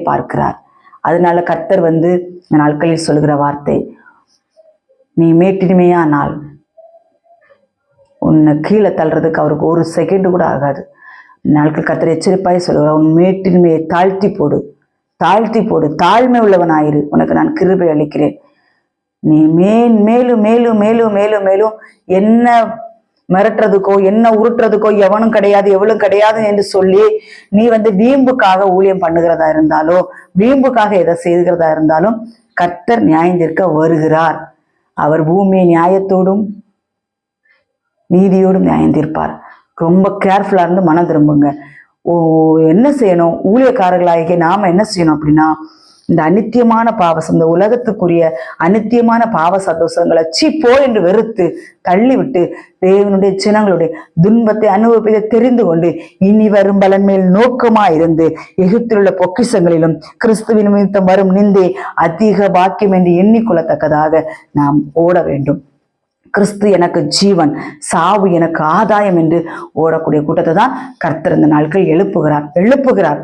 பார்க்கிறார். அதனால கர்த்தர் இந்த நாட்களில் சொல்கிற வார்த்தை, நீ மேட்டினிமையானால் உன்னை கீழே தள்ளுறதுக்கு அவருக்கு ஒரு செகண்ட் கூட ஆகாது. நாட்கள் கர்த்தர் எச்சரிப்பாய் சொல்கிறார், உன் மேட்டின்மையை தாழ்த்தி போடு, தாழ்த்தி போடு, தாழ்மை உள்ளவனாயிரு, உனக்கு நான் கிருபை அளிக்கிறேன். நீ மேலும் மேலும் மேலும் மேலும் மேலும் என்ன மிரட்டுறதுக்கோ என்ன உருட்டுறதுக்கோ எவனும் கிடையாது எவ்வளவு கிடையாது என்று சொல்லி நீ வீம்புக்காக ஊழியம் பண்ணுகிறதா இருந்தாலும், வீம்புக்காக எதை செய்கிறதா இருந்தாலும் கர்த்தர் நியாயந்திருக்க வருகிறார். அவர் பூமியை நியாயத்தோடும் நீதியோடும் நியாயந்திருப்பார். ரொம்ப கேர்ஃபுல்லா இருந்து மனம் திரும்புங்க. என்ன செய்யணும்? ஊழியக்காரர்களாகிய நாம என்ன செய்யணும் அப்படின்னா, இந்த அநித்தியமான இந்த உலகத்துக்குரிய அநித்தியமான பாவ சந்தோஷங்களை போ என்று வெறுத்து தள்ளிவிட்டு தேவனுடைய ஜனங்களுடைய துன்பத்தை அனுபவிப்பதை தெரிந்து கொண்டு இனி வரும் பலன் மேல் நோக்கமாயிருந்து எகிப்தில் உள்ள பொக்கிஷங்களிலும் கிறிஸ்துவின் நிமித்தம் வரும் நிந்தை அதிக பாக்கியம் என்று எண்ணிக்கொள்ளத்தக்கதாக நாம் ஓட வேண்டும். கிறிஸ்து எனக்கு ஜீவன், சாவு எனக்கு ஆதாயம் என்று ஓடக்கூடிய கூட்டத்தை தான் கர்த்தர் இந்த நாட்கள் எழுப்புகிறார்.